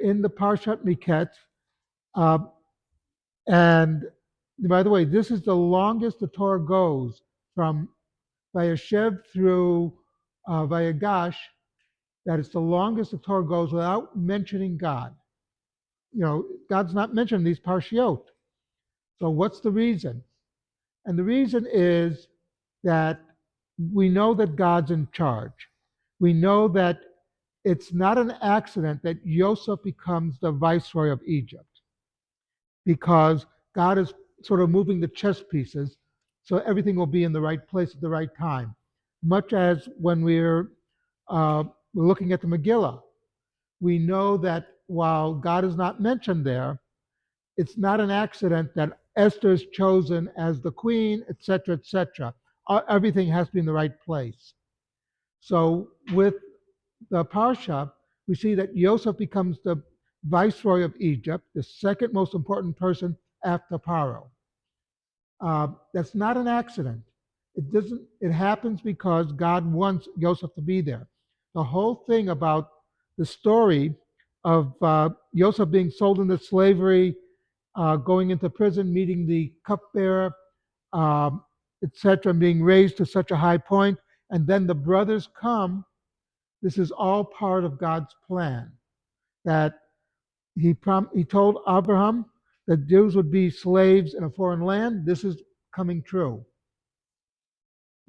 in the Parshat Miketz. Uh, and by the way, this is the longest the Torah goes from Vayeshev through Vayegash. That it's the longest the Torah goes without mentioning God. God's not mentioned in these parshiot. So what's the reason? And the reason is that we know that God's in charge. We know that it's not an accident that Yosef becomes the viceroy of Egypt, because God is sort of moving the chess pieces so everything will be in the right place at the right time. Much as when we're looking at the Megillah, we know that while God is not mentioned there, it's not an accident that Esther is chosen as the queen, etc., etc. Everything has to be in the right place. So with the Parsha, we see that Yosef becomes the viceroy of Egypt, the second most important person after Paro. That's not an accident. It doesn't. It happens because God wants Yosef to be there. The whole thing about the story of Yosef being sold into slavery, going into prison, meeting the cupbearer, etc., and being raised to such a high point, and then the brothers come. This is all part of God's plan. That he told Abraham that Jews would be slaves in a foreign land. This is coming true.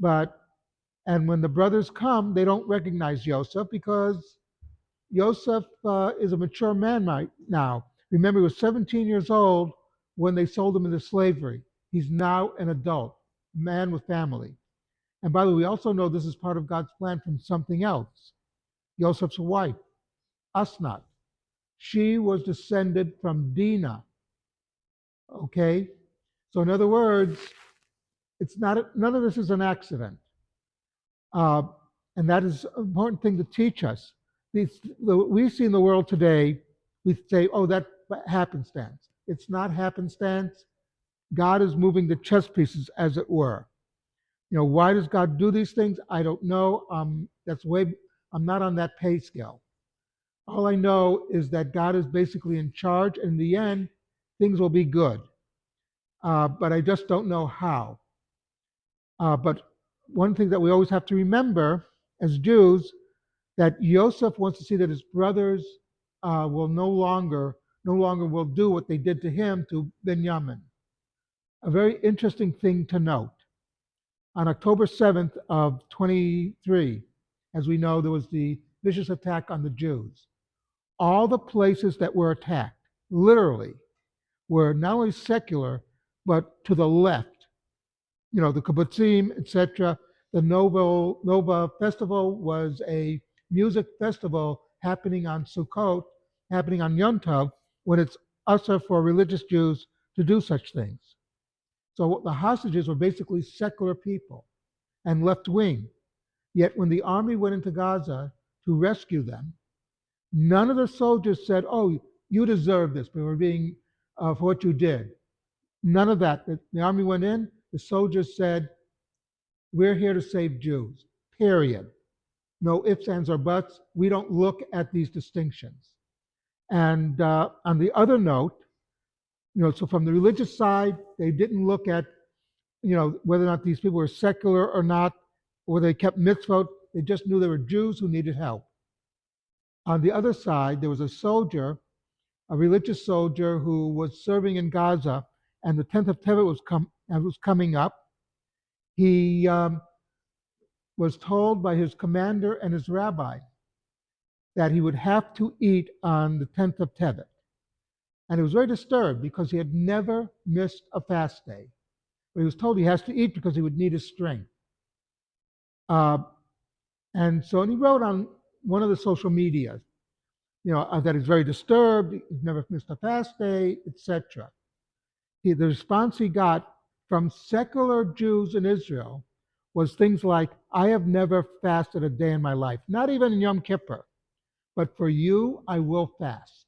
And when the brothers come, they don't recognize Joseph because Joseph is a mature man right now. Remember, he was 17 years old when they sold him into slavery. He's now an adult, man with family. And by the way, we also know this is part of God's plan from something else. Joseph's wife, Asnat, she was descended from Dinah. Okay? So in other words, none of this is an accident. And that is an important thing to teach us. We see in the world today, we say, oh, that's happenstance. It's not happenstance. God is moving the chess pieces, as it were. Why does God do these things? I don't know. I'm not on that pay scale. All I know is that God is basically in charge, and in the end, things will be good. But I just don't know how. But one thing that we always have to remember as Jews, that Yosef wants to see that his brothers will no longer will do what they did to him to Benjamin. A very interesting thing to note. On October 7th of 23, as we know, there was the vicious attack on the Jews. All the places that were attacked, literally, were not only secular, but to the left. The kibbutzim, etc. The Nova Festival was a music festival happening on Sukkot, happening on Yom Tov, when it's usher for religious Jews to do such things. So the hostages were basically secular people and left-wing. Yet when the army went into Gaza to rescue them, none of the soldiers said, oh, you deserve this, but we're being for what you did. None of that. The army went in, the soldiers said, we're here to save Jews, period. No ifs, ands, or buts. We don't look at these distinctions. And on the other note, so from the religious side, they didn't look at, whether or not these people were secular or not, or they kept mitzvot. They just knew they were Jews who needed help. On the other side, there was a soldier, a religious soldier who was serving in Gaza, and the 10th of Tevet was coming up. He was told by his commander and his rabbi that he would have to eat on the 10th of Tevet. And he was very disturbed because he had never missed a fast day. But he was told he has to eat because he would need his strength. And he wrote on one of the social medias, that he's very disturbed, he's never missed a fast day, etc. The response he got from secular Jews in Israel was things like, I have never fasted a day in my life, not even in Yom Kippur, but for you, I will fast.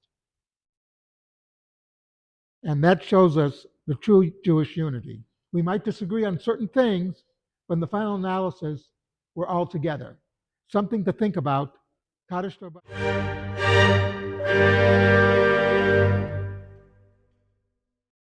And that shows us the true Jewish unity. We might disagree on certain things, but in the final analysis, we're all together. Something to think about. Kaddish Torah.